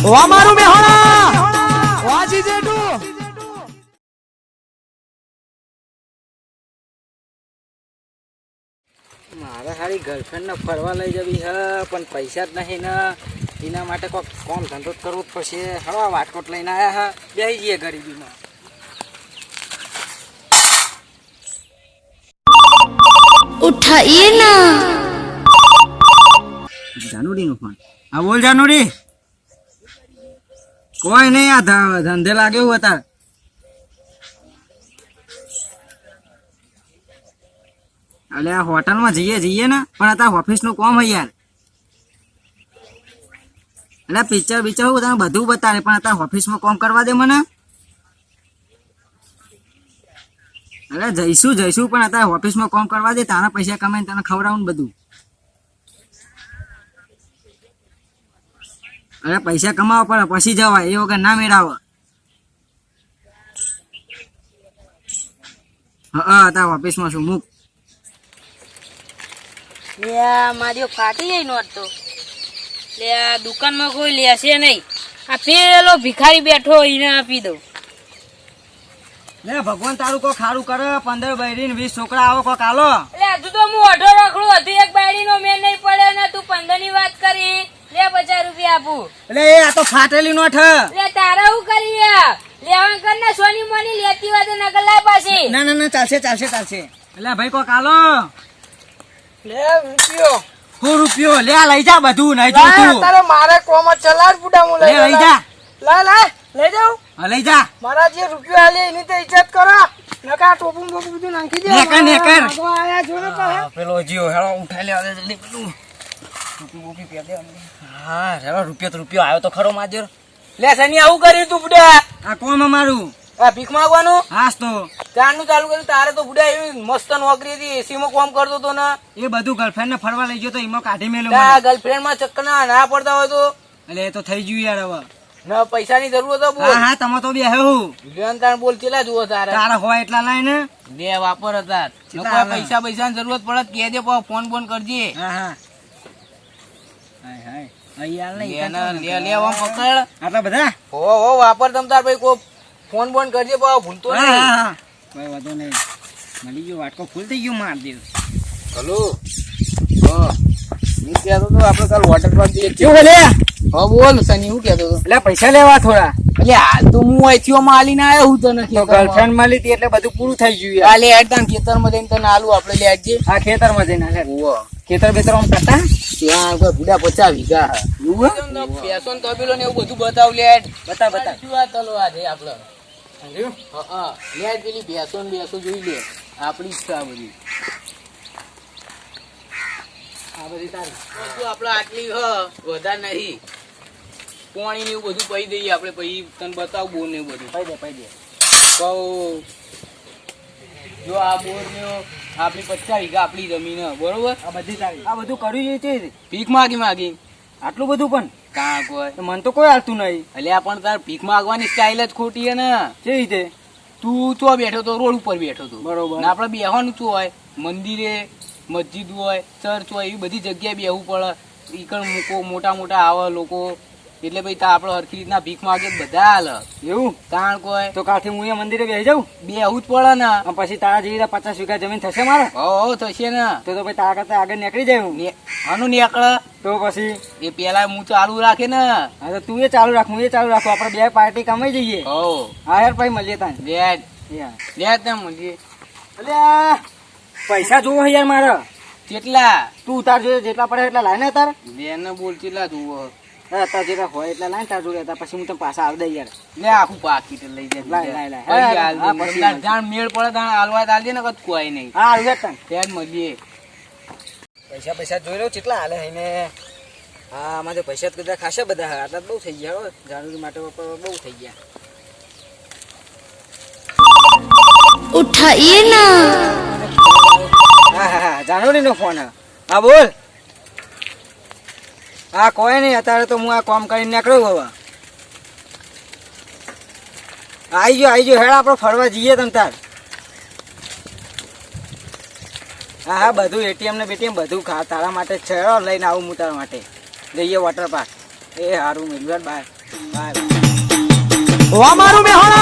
વા મારું મેહોણા વાજી જેઠું મારે સારી ગર્લફ્રેન્ડ ને ફરવા લઈ જવી હે પણ પૈસા જ નહીં ને એના માટે કોઈક કામ ધંધો કરવો જ પડશે. હવા વાટકોટ લઈને આવ્યા હા બેસી જઈએ ગરીબીમાં. उठाइए ना જાનુડી નો ફોન. હા બોલ જાનુડી. કોઈ નહીં આ ધંધે લાગ્યો હતા. અલે આ હોટલમાં જઈએ ને પણ અત્યારે ઓફિસ નું કામ હોય યાર. એટલે પિક્ચર તમે બધું બતાવે પણ અત્યારે ઓફિસમાં કામ કરવા દે મને. અરે જઈશું પણ અત્યારે ઓફિસમાં કામ કરવા દે. તારા પૈસા કમાઈને તને ખવડાવું બધું. અરે પૈસા કમાવા પડે પછી જવાય એ વગર ના મેળાવે. હા તારા ઓફિસમાં છું મૂક. મારી ફાટી જાય નોટ તો લે આ દુકાનમાં કોઈ લેશે નહીં. આ પેલો ભિખારી બેઠો એને આપી દઉં. લે ભગવાન તારું કોઈ ખારું કરે. 15 બૈરી 20 છોકરા આવો કોક આલો. એટલે હજુ તો હું અઢો રખડું હતું એક બાયડી નો મેલ નહીં પડે ને તું 15 ની વાત કરી. લે 50 રૂપિયા આપું. એટલે એ આ તો ફાટેલી નોટ હે. લે તારા શું કરી લેવા કર ને સોની મોની લેતી હોય તો નકલ લાય પાછી. ના ચાલશે. એટલે ભાઈ કોક આલો. લે રૂપિયો રૂપિયો લે લઈ જા બધું નહીં જોતું. તારે મારે કોમ ચલાડ બુડા હું લે લઈ જા. લઈ જાઉં હા લઈ જા. મારા જે રૂપિયો આલે એની તો ઇજ્જત કરો નકા ટોપું બોપું બધું નાખી દે. નેકર. આગવા આયા જો ને પાછા. પેલો જીઓ હેળો ઉઠાઈ લે જલ્દી પેલું રૂપિયો પે દે. હા હેળો રૂપિયો આવ્યો તો ખરો માજર. લે સની આવું કર્યું તું બુડા આ કોમ અમારું આ ભીખ માંગવાનું હાસ તો ચારનું ચાલુ કર્યું. તારે તો બુડા એવી મસ્ત નોકરી હતી એસી માં કામ કરતો તો ને એ બધું ગર્લફ્રેન્ડ ને ફરવા લઈ ગયો તો એમાં કાઢી મેલ્યો તારા મને. ગર્લફ્રેન્ડ માં ચક્કર ના પડતા હોય તો એટલે એ તો થઈ ગયું યાર હવે. ના પૈસાની જરૂર હતો બોલ. હા તમે તો બે હું વિલિયન તાર બોલ કેટલા જુઓ તારે તારા હોય એટલા લાય ને. બે વાપર હતા કેટલા પૈસા પૈસાની જરૂરત પડે કે દે ફોન કરજે. હા હાય યાર લે નહીં આમ પકડ આટલા બધા. હો વાપર તમ તાર ભાઈ કો ફોન કરજે ભૂલતો નહીં. હા કોઈ વાંધો નહીં. મળી ગયો વાટકો ફૂલ થઈ ગયો માર દે. હલો હું કહેતો તો આપણે કાલ વોટર પાર્ક જઈએ. કેવું બોલે? હા બોલ સની હું કહેતો તો એટલે પૈસા લેવા થોડા. એટલે હાલ તો હું અહીંથી માલીને આવ્યો હું તને તો ગર્લફ્રેન્ડ મળી હતી એટલે બધું પૂરું થઈ ગયું યાર. કાલે હેડ તને ખેતરમાં જઈને તને આલુ આપણે લે હેડજે. હા ખેતરમાં જઈને ખેતર બેતર આમ કરતા ત્યાં કોઈ બુડા 50 વીઘા પેસો ને તબેલો ને એવું બધું બતાવ લે હેડ. બતા શું વાત ચાલો આજે આપણે હા લે હેડ પેલી ભેંસો ને બેસો જોઈ લે આપણી ઈચ્છા આ બધી. આ બધી તારી. વસ્તુ આપણે આટલી વધારે નહીં પાણી ને એવું બધું પહી દઈએ આપણે પછી તને બતાવ બોર ને એવું બધું પૈ દે કહું. જો આ બોર ને આપણી 50 વીઘા આપણી જમીન હે, બરોબર. આ બધી તારી. આ બધું કર્યું છે ભીખ માગી આટલું બધું પણ કાં કોઈ મન તો કોઈ હાલતું નહીં. અલ્યા પણ તાર ભીખ માગવાની સ્ટાઇલ જ ખોટી હે ને. કેવી રીતે? તું તો બેઠો તો રોડ ઉપર બેઠો તો બરોબર. ને આપણે બેહવાનું શું હોય મંદિરે મસ્જિદ હોય ચર્ચ હોય એવી બધી જગ્યાએ બેહવું પડે. ઈકણ મોટા આવે લોકો એટલે ભાઈ આપણે હરખી રીતના ભીખ માગે બધા હાલ એવું તાણ કોઈ તો કાલથી હું અહીંયા મંદિરે બેસી જાઉં. બેહવું જ પડે ને. અને પછી તારા જેવી 50 વીઘા જમીન થશે મારે. હો થશે ને. તો ભાઈ તારા કરતા આગળ નીકળી જાય હું. આનું નીકળે તો પછી એ પેલા હું ચાલુ રાખે ને. હા તો તું એ ચાલુ રાખ હું એ ચાલુ રાખું. આપણે બે પાર્ટી કમાઈ જઈએ. હો હા યાર ભાઈ મળીએ તાન. લે ત્યાં મળીએ. અલ્યા પૈસા જોવો યાર મારે. કેટલા તું તાર જોડે જેટલા પડે એટલા લાય ને તાર. બેન બોલ કેટલા જુઓ. તાર જેટલા હોય એટલા લાય તાર જોડે હતા પછી હું તને પાછા આવી દઈ યાર. લે આખું પાકીટ લઈ જાય. જાણ મેળ પડે તાણ હાલવા આલજે ને કદ કોઈ નહીં. હા આવી તાન ત્યાં જ મળીએ. પૈસા જોઈ લો કેટલા હાલે એને. હા આમાં તો પૈસા બધા ખાસા બધા આટલા બહુ થઈ ગયા હો. જાણવું માટે બહુ થઈ ગયા. उठाइए ना હા જાનવરી નો ફોન. હા બોલ. હા કોઈ નહીં અત્યારે તો હું આ કામ કરીને નીકળ્યું હવે. આવી ગયો હેડ આપણે ફરવા જઈએ તમ તાર. હા બધું એટીએમ ને બેટીએમ બધું તારા માટે છે. લઈને આવું હું તારા માટે. જઈએ વોટર પાર્ક. એ સારું મિલવાર બાય. Bye bye. ઓ મારું મેહોણા